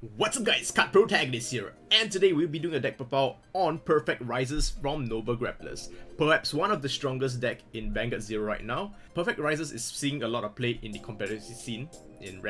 What's up guys, Protagonist here, and today we'll be doing a deck profile on Perfect Raizaaa from Noble Grapplers. Perhaps one of the strongest deck in Vanguard Zero right now. Perfect Raizaaa is seeing a lot of play in the competitive scene,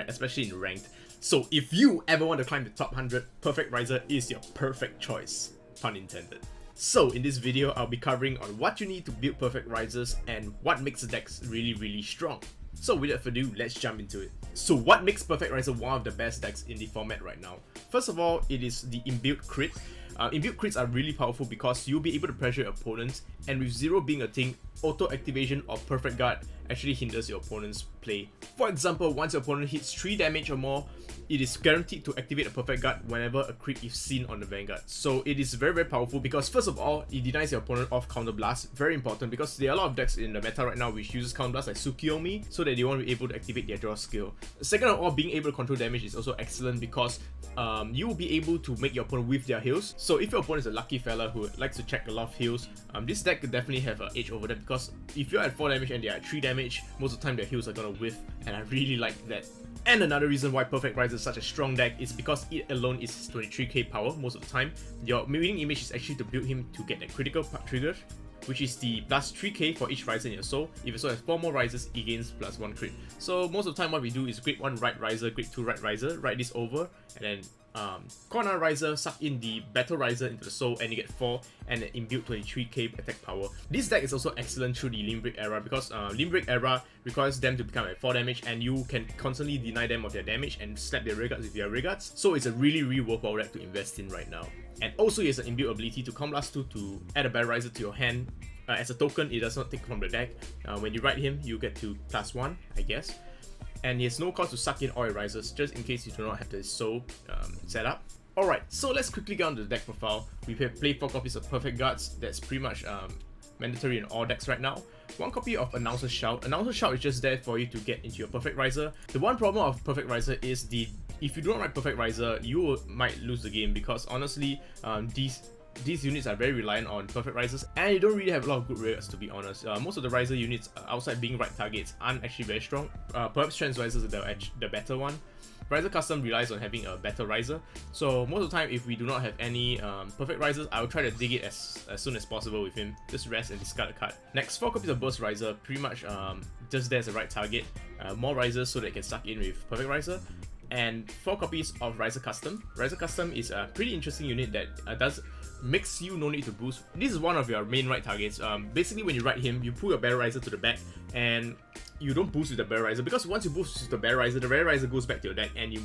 especially in ranked. So if you ever want to climb the top 100, Perfect Raizaaa is your perfect choice, pun intended. So in this video, I'll be covering on what you need to build Perfect Raizaas and what makes the decks really strong. So without further ado, let's jump into it. So what makes Perfect Raizaaa one of the best decks in the format right now? First of all, it is the inbuilt crit. Inbuilt crits are really powerful because you'll be able to pressure your opponents, and with Zero being a thing, auto activation of Perfect Guard actually hinders your opponent's play. For example, once your opponent hits 3 damage or more, it is guaranteed to activate a Perfect Guard whenever a crit is seen on the Vanguard. So it is very powerful because first of all, it denies your opponent off Counter Blast. Very important because there are a lot of decks in the meta right now which uses Counter Blast like Tsukiyomi so that they won't be able to activate their draw skill. Second of all, being able to control damage is also excellent because you will be able to make your opponent whiff their heals. So if your opponent is a lucky fella who likes to check a lot of heals, this deck could definitely have an edge over them because if you're at 4 damage and they are at 3 damage, most of the time their heals are gonna whiff, and I really like that. And another reason why Perfect Raizaaa is such a strong deck is because it alone is 23k power most of the time. Your winning image is actually to build him to get that critical trigger, which is the plus 3k for each Raizaaa in your soul. If your soul has 4 more Raizers, it gains plus 1 crit. So most of the time what we do is grade 1 right Raizaaa, grade 2 right Raizaaa, write this over, and then corner Raizaaa, suck in the battle Raizaaa into the soul, and you get 4 and an inbuilt 23k attack power. This deck is also excellent through the Limb Break era because Limb Break era requires them to become at 4 damage, and you can constantly deny them of their damage and slap their rearguards with their rearguards. So it's a really worthwhile deck to invest in right now. And also it has an inbuilt ability to Counter Blast 2 to add a battle Raizaaa to your hand. As a token, it does not take from the deck. When you write him, you get to plus 1, I guess. And he has no cost to suck in all your Raizers, just in case you do not have the soul set up. Alright, so let's quickly get on to the deck profile. We have played 4 copies of Perfect Guards. That's pretty much mandatory in all decks right now. 1 copy of Announcer's Shout. Announcer's Shout is just there for you to get into your Perfect Raizaaa. The one problem of Perfect Raizaaa is if you do not write Perfect Raizaaa, you might lose the game because honestly, these units are very reliant on Perfect Raizaas, and you don't really have a lot of good rearguards to be honest. Most of the Raizaaa units outside being right targets aren't actually very strong. Perhaps Trans Raizaaa is the better one. Raizaaa Custom relies on having a better Raizaaa, so most of the time if we do not have any Perfect Raizaas, I will try to dig it as soon as possible with him. Just rest and discard a card. Next, 4 copies of Burst Raizaaa, pretty much just there as a right target. More Raizers so they can suck in with Perfect Raizaaa. And 4 copies of Raizaaa Custom. Raizaaa Custom is a pretty interesting unit that makes you no need to boost. This is one of your main right targets. Basically when you write him, you pull your Battle Raizaaa to the back and you don't boost with the Battle Raizaaa because once you boost with the Battle Raizaaa goes back to your deck, and you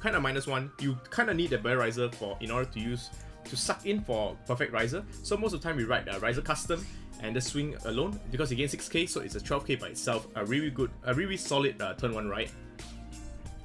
kind of -1. You kind of need the Battle Raizaaa in order to suck in for Perfect Raizaaa. So most of the time we write Raizaaa Custom and the swing alone because it gains 6k, so it's a 12k by itself. A really solid turn 1 right.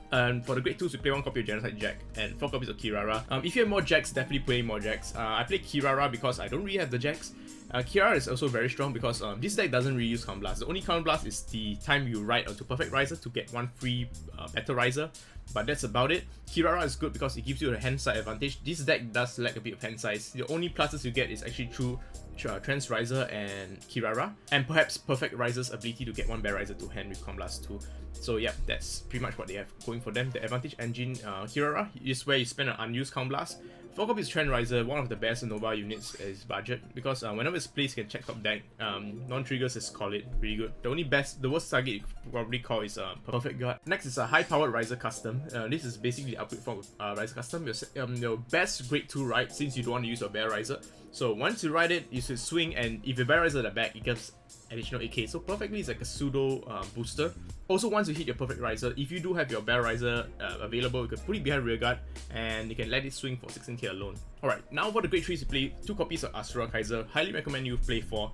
And for the grade 2s, we play 1 copy of Genocide Jack and 4 copies of Kirara. If you have more Jacks, definitely play more Jacks. I play Kirara because I don't really have the Jacks. Kirara is also very strong because this deck doesn't really use Counter Blast. The only Counter Blast is the time you write onto Perfect Raizaaa to get 1 free Battle Raizaaa, but that's about it. Kirara is good because it gives you a hand side advantage. This deck does lack a bit of hand size. The only pluses you get is actually through Trans Raizaaa and Kirara, and perhaps Perfect Raizaa's ability to get 1 Battle Raizaaa to hand with Counter Blast 2. So yeah, that's pretty much what they have going for them. The advantage engine Kirara is where you spend an unused Counter Blast. 4 copies of Trans Raizaaa, one of the best Nova units is budget because whenever it's placed, you can check top deck. Non-triggers is call it really good. The worst target you could probably call is Perfect Guard. Next is a high-powered Raizaaa Custom. This is basically the upgrade form of Raizaaa Custom. Your best grade 2 right, since you don't want to use your Battle Raizaaa. So once you ride it, you should swing, and if your Battle Raizaaa at the back, it gives additional 8k. So perfectly it's like a pseudo booster. Also, once you hit your Perfect Raizaaa, if you do have your Battle Raizaaa available, you can put it behind rearguard and you can let it swing for 16k alone. Alright, now for the grade 3s, you play 2 copies of Asura Kaiser. Highly recommend you play 4.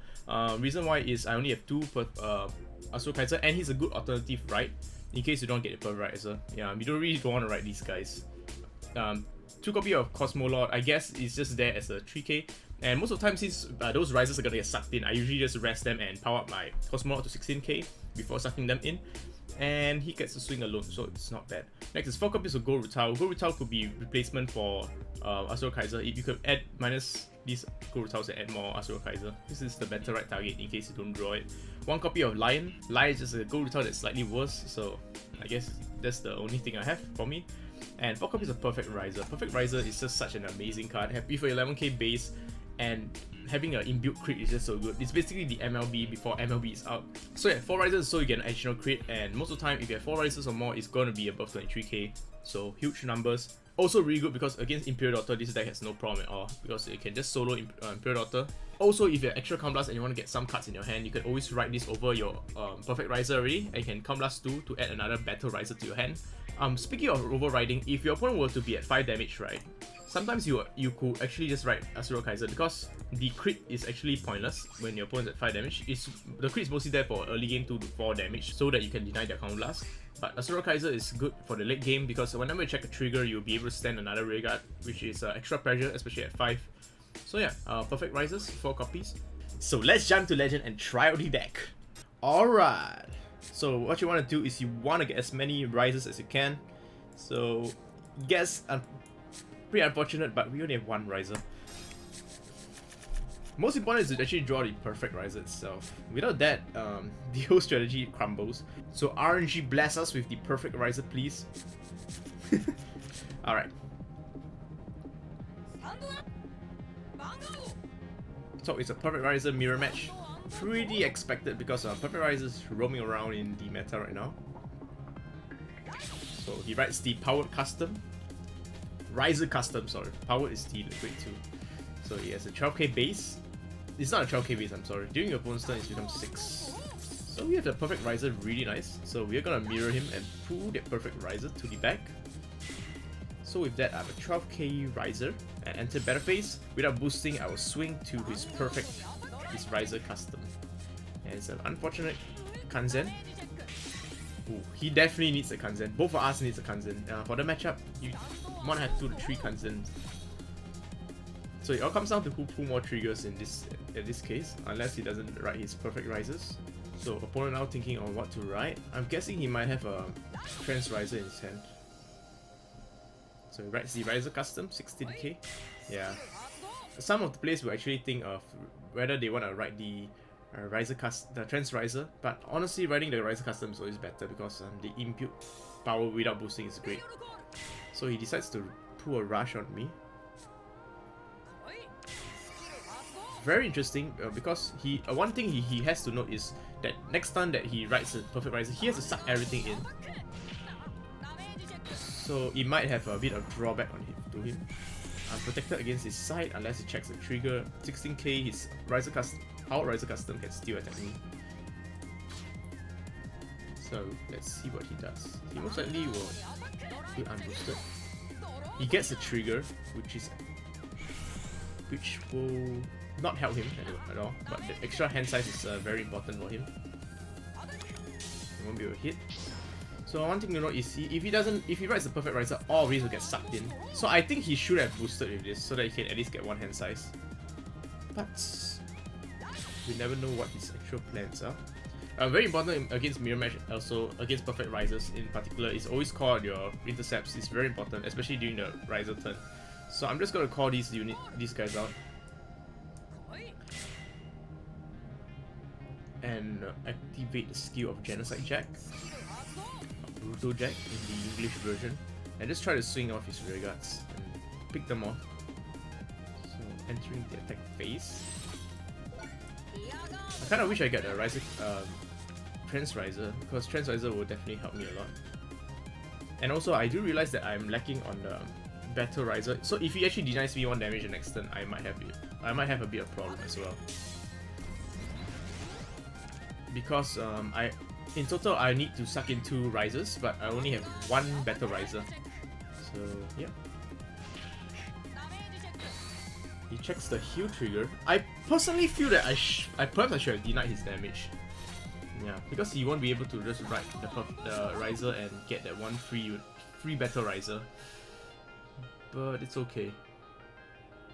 Reason why is I only have 2 Asura Kaiser, and he's a good alternative right in case you don't get your Perfect Raizaaa. Yeah, you don't really want to write these guys. 2 copy of Cosmo Lord, I guess it's just there as a 3k. And most of the time, since those Raizers are gonna get sucked in, I usually just rest them and power up my Cosmo Lord to 16k before sucking them in. And he gets to swing alone, so it's not bad. Next is 4 copies of Gold Rutao. Gold Rutao could be replacement for Asura Kaiser. You could add minus these Gold Rutaos and add more Asura Kaiser. This is the better right target in case you don't draw it. 1 copy of Lion. Lion is just a Gold Rutao that's slightly worse, so I guess that's the only thing I have for me. And 4 copies of Perfect Raizaaa. Perfect Raizaaa is just such an amazing card. Happy for 11k base, and having an inbuilt crit is just so good. It's basically the MLB before MLB is out. So yeah, 4 Raizers so you get an additional crit, and most of the time if you have 4 Raizers or more, it's going to be above 23k. So huge numbers. Also really good because against Imperial Daughter, this deck has no problem at all because it can just solo Imperial Daughter. Also, if you have extra Counter Blast and you want to get some cards in your hand, you can always write this over your Perfect Raizaaa already, and you can Counter Blast 2 to add another Battle Raizaaa to your hand. Speaking of overriding, if your opponent were to be at 5 damage, right, sometimes you could actually just write Asura Kaiser because the crit is actually pointless when your opponent's at 5 damage. The crit is mostly there for early game 2 to 4 damage so that you can deny their Counter Blast. But Asura Kaiser is good for the late game because whenever you check a trigger, you'll be able to stand another rearguard, which is extra pressure, especially at 5. So yeah, Perfect Raizers, 4 copies. So let's jump to Legend and try out the deck. Alright. So what you want to do is you want to get as many Raizers as you can. So guess pretty unfortunate, but we only have 1 Raizer. Most important is to actually draw the Perfect Raizaaa itself. Without that, the whole strategy crumbles. So RNG bless us with the Perfect Raizaaa, please. Alright. So it's a Perfect Raizaaa mirror match. Pretty expected because Perfect Raizaaa is roaming around in the meta right now. So he writes the Powered Custom. Raizaaa Custom, sorry. Powered is the grade 2. So he has a 12k base. It's not a 12k base, I'm sorry. During your opponent's turn, it's become 6. So we have the Perfect Raizaaa, really nice. So we're gonna mirror him and pull the Perfect Raizaaa to the back. So with that, I have a 12k Raizer and enter battle phase. Without boosting, I will swing to his Raizaaa Custom. And it's an unfortunate Kanzen. Ooh, he definitely needs a Kanzen. Both of us needs a Kanzen. For the matchup, you want to have 2 to 3 Kanzens. So it all comes down to who pull more triggers in this case, unless he doesn't write his Perfect Raizers. So opponent now thinking on what to write. I'm guessing he might have a Trans Raizer in his hand. So he writes the Raizaaa Custom, 16k. Yeah. Some of the players will actually think of whether they want to write the the Trans Raizer, but honestly writing the Raizaaa Custom is always better because the input power without boosting is great. So he decides to pull a Rush on me. Very interesting because one thing he has to note is that next time that he writes a Perfect Raizaaa, he has to suck everything in. So it might have a bit of drawback to him. I'm protected against his side unless he checks the trigger. 16k, his Raizaaa Custom, Powered Raizaaa Custom can still attack me. So let's see what he does. He most likely will do unboosted. He gets a trigger, which will not help him at all, but the extra hand size is very important for him. He won't be able to hit. So one thing to note is if he writes the Perfect Raizaaa, all of these will get sucked in. So I think he should have boosted with this so that he can at least get 1 hand size. But we never know what his actual plans are. Very important against mirror match, also against Perfect Raizers in particular, is always call out your intercepts. It's very important, especially during the Raizer turn. So I'm just gonna call these guys out. And activate the skill of Genocide Jack, Brutal Jack in the English version, and just try to swing off his rearguards and pick them off. So entering the attack phase. I kind of wish I get a Trans Raizaaa because Trans Raizaaa will definitely help me a lot. And also I do realize that I'm lacking on the Battle Raizaaa. So if he actually denies me 1 damage the next turn, I might have a bit of problem as well. Because in total I need to suck in 2 Raizers, but I only have 1 Battle Raizaaa. So yeah. He checks the heal trigger. I personally feel that perhaps I should have denied his damage. Yeah, because he won't be able to just write the Raizer and get that 1 free Battle Raizaaa. But it's okay.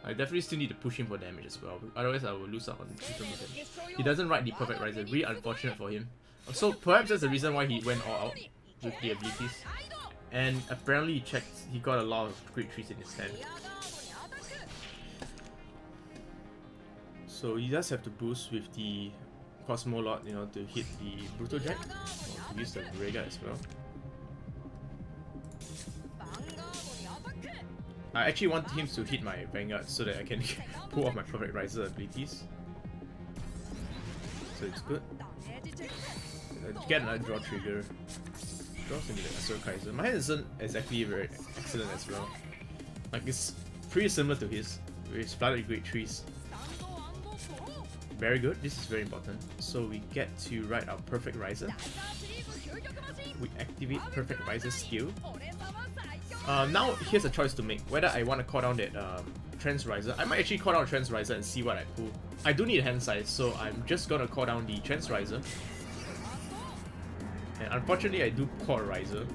I definitely still need to push him for damage as well, otherwise I will lose out on terms of damage. He doesn't write the Perfect Raizaaa, really unfortunate for him. So perhaps that's the reason why he went all out with the abilities. And apparently he got a lot of great trees in his hand. So he does have to boost with the Cosmo Lord, to hit the Brutal Jack, or to use the Rearguard as well. I actually want him to hit my Vanguard so that I can pull off my Perfect Raizaaa abilities. So it's good. Get another draw trigger. Draws into the Asura Kaiser. My hand isn't exactly very excellent as well. Like, it's pretty similar to his. We splattered grade 3s. Very good, this is very important. So we get to write our Perfect Raizaaa. We activate Perfect Raizaaa skill. Now here's a choice to make, whether I want to call down that Trans Raizaaa. I might actually call down Trans Raizaaa and see what I pull. I do need a hand size, so I'm just gonna call down the Trans Raizaaa. And unfortunately I do call Raizer.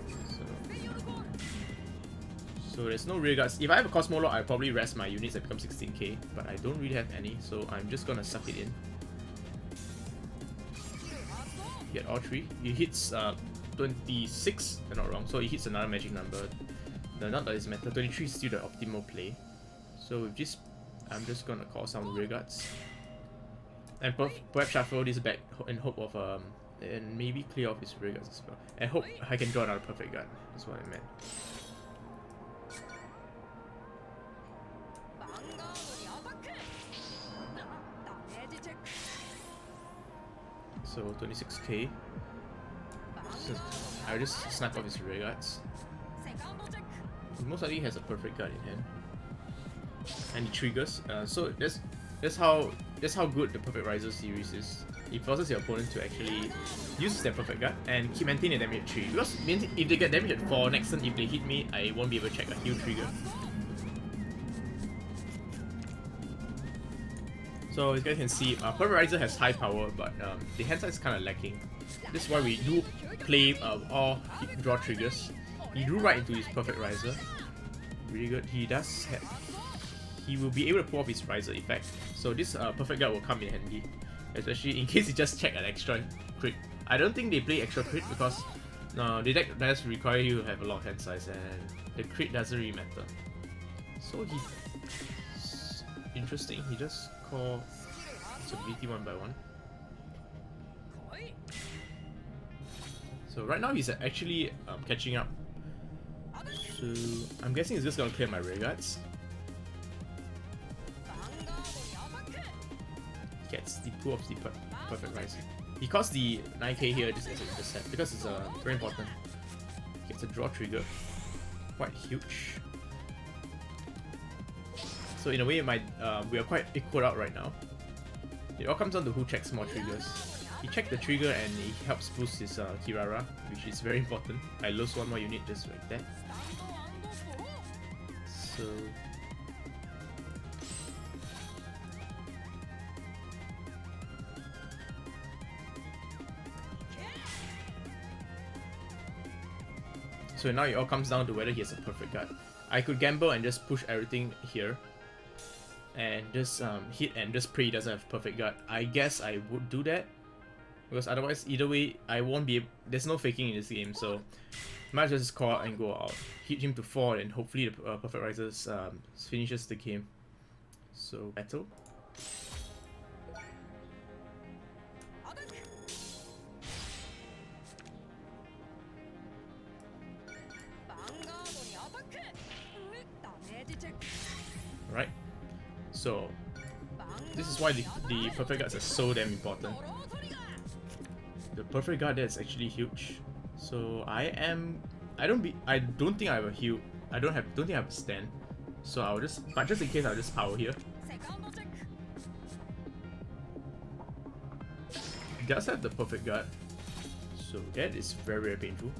So there's no rear guards. If I have a Cosmo Lock, I'll probably rest my units that become 16k, but I don't really have any, so I'm just gonna suck it in. Get all 3. He hits 26, if I'm not wrong, so he hits another magic number. Not that it's matter, 23 is still the optimal play. So with this, I'm just gonna call some rear guards. And perhaps shuffle this back in hope of and maybe clear off his rear guards as well. And hope I can draw another perfect guard, that's what I meant. So 26k. I just snipe off his rear guards. He most likely has a perfect guard in hand. And he triggers. So that's how good the Perfect Raizaaa series is. It forces your opponent to actually use their perfect guard and keep maintaining a damage at 3. Because if they get damage at 4, next turn if they hit me, I won't be able to check a heal trigger. So as you guys can see, Perfect Raizaaa has high power, but the hand size is kind of lacking. This is why we do play all draw triggers. He drew right into his Perfect Raizaaa. Really good. He will be able to pull off his Raizaaa effect. So this perfect guard will come in handy, especially in case he just check an extra crit. I don't think they play extra crit because the deck does require you to have a lot of hand size, and the crit doesn't really matter. So interesting. He just call his ability one by one. So right now he's actually catching up. So I'm guessing he's just gonna clear my rear guards. Gets the pull of the Perfect Raizaaa. He costs the 9k here just as an intercept because it's very important. Gets a draw trigger. Quite huge. So in a way, we are quite equal out right now. It all comes down to who checks more triggers. He checked the trigger and he helps boost his Kirara, which is very important. I lose one more unit just like that. So now it all comes down to whether he has a perfect guard. I could gamble and just push everything here and just hit and just pray he doesn't have perfect guard. I guess I would do that because otherwise either way I won't be able, there's no faking in this game, so might as well just call out and go out. Hit him to 4 and hopefully the Perfect Raizaaa finishes the game. So battle. Right, so this is why the perfect guards are so damn important. The perfect guard there is actually huge. So I don't think I have a heal. I don't think I have a stand. So but just in case I'll just power here. He does have the perfect guard, so that is very, very painful.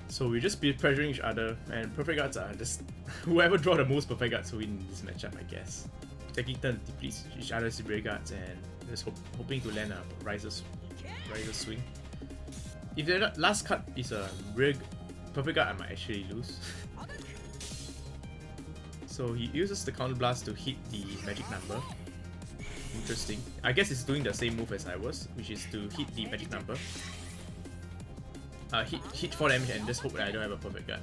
So we just be pressuring each other, and perfect guards are just whoever draw the most perfect guards win this matchup, I guess. Taking turns to deplete each other's rear guards and just hoping to land a Raizaaa swing. If the last card is a rear perfect guard, I might actually lose. So he uses the counter blast to hit the magic number. Interesting. I guess it's doing the same move as I was, which is to hit the magic number. Hit 4 damage and just hope that I don't have a perfect guard.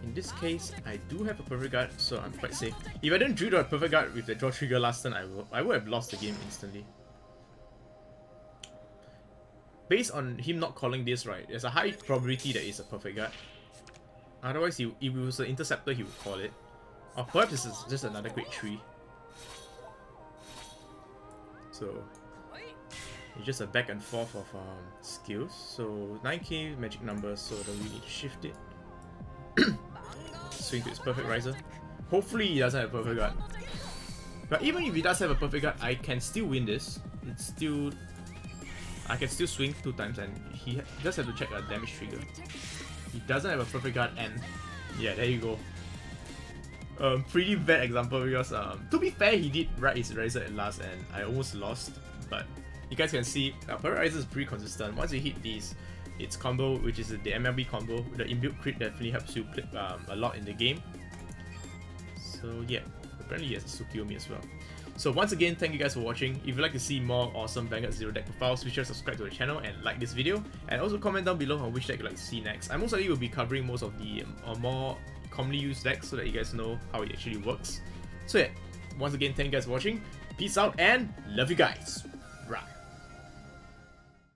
In this case, I do have a perfect guard, so I'm quite safe. If I didn't drew the perfect guard with the draw trigger last turn, I would have lost the game instantly. based on him not calling this, right, there's a high probability that it's a perfect guard. Otherwise, if it was an interceptor, he would call it. Or perhaps this is just another grade 3. So it's just a back and forth of skills. So 9k magic numbers, so then we need to shift it. Swing to his perfect Raizer. Hopefully he doesn't have a perfect guard. But even if he does have a perfect guard, I can still win this. I can still swing 2 times, and he does have to check a damage trigger. He doesn't have a perfect guard, and yeah, there you go. Pretty bad example because to be fair, he did ride his Raizer at last, and I almost lost. But you guys can see, perfect Raizer is pretty consistent. Once you hit these, its combo, which is the MLB combo, the inbuilt crit definitely helps you clip a lot in the game. So yeah, apparently he has a Tsukiyomi as well. So once again, thank you guys for watching. If you'd like to see more awesome Vanguard Zero deck profiles, be sure to subscribe to the channel and like this video. And also comment down below on which deck you'd like to see next. I most likely will be covering most of the more commonly used decks so that you guys know how it actually works. So yeah, once again, thank you guys for watching. Peace out and love you guys. Rah.